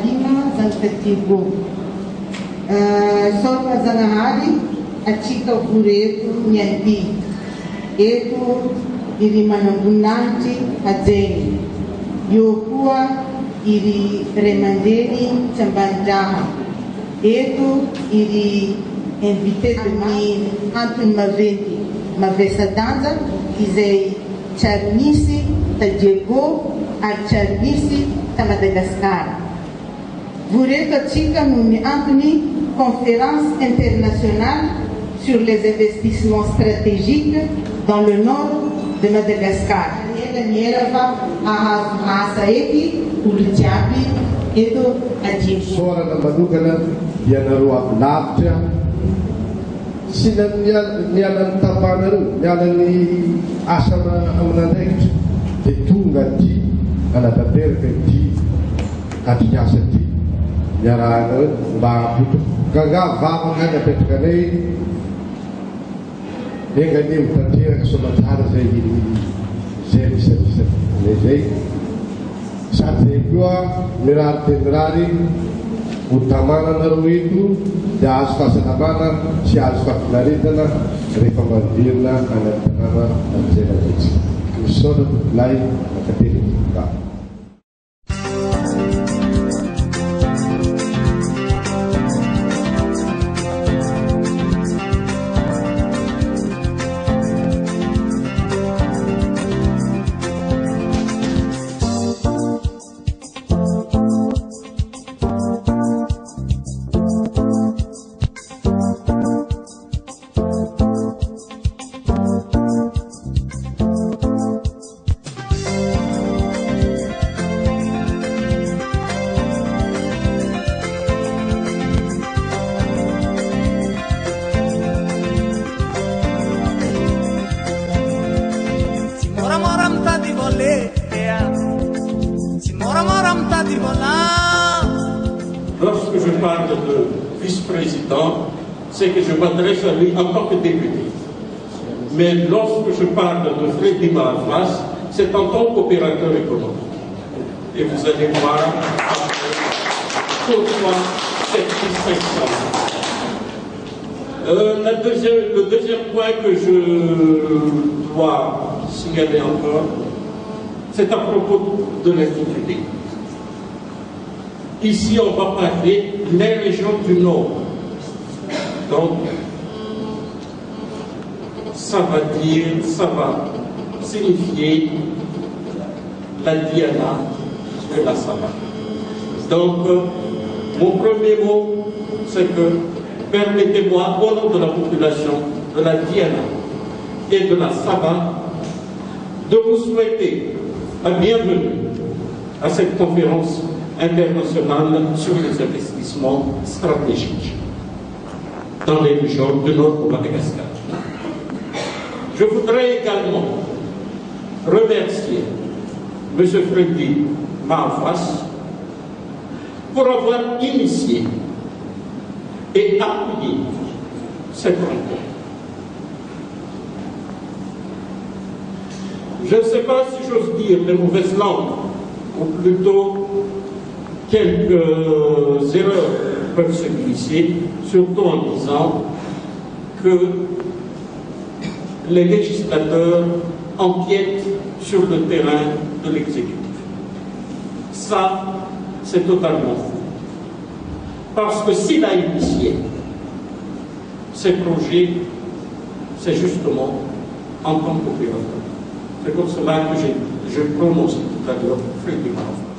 Lima Zanfetigo. Sorma Zanahari, Achika Bureto, Nyanti. Eto, iri manambunanti, Adzeni. Yokua, iri remandeni, Chambanjaha. Eto, iri invité de mim, Antônio Maventi, Mavessa Danza, Isei Charnice, Tadiego, a Charnice, ta Madagascar. Vureto Chica Numi Anthony, conférence internationale sur les investissements stratégiques dans le nord de Madagascar. Nierava, Ahasaeki, Ulijabi, Edo Adjim. Sora na manokana dia narua lavitra sy niala ny tapanareo, niala ny asana amin'andraikitra dia tonga ty anatanteraka ty atrikasa ty niarahana mba hapoto gaga vavaka ny apetraka anay engany mitanteraka somatsara zay misafisafina zay sady zay koa mirary te mirary ho tamananareo eto dia azo fahasalamana sy azo fahafinaretana rehefa mandirina anaty tanàna amin'izay mazitsika. Misaotra tompolay makatelyka. Lorsque je parle de vice-président, c'est que je m'adresse à lui en tant que député. Mais lorsque je parle de Freddy Malfas, c'est en tant qu'opérateur économique. Et vous allez voir pourquoi cette distinction. Le deuxième point que je dois signaler encore, c'est à propos de l'intitulé. Ici, on va parler des régions du Nord. Donc, ça va signifier la Diana de la Saba. Donc, mon premier mot, c'est que permettez-moi, au nom de la population de la Diana et de la Saba, de vous souhaiter la bienvenue à cette conférence internationale sur les investissements stratégiques dans les régions du Nord de Madagascar. Je voudrais également remercier M. Freddy Malfas pour avoir initié et appuyé cette rencontre. Je ne sais pas si j'ose dire de mauvaises langues, ou plutôt quelques erreurs peuvent se glisser, surtout en disant que les législateurs empiètent sur le terrain de l'exécutif. Ça, c'est totalement faux. Parce que s'il a initié ces projets, c'est justement en tant qu'opérateur. C'est pour cela que je prononce tout à l'heure Freddy Malfas.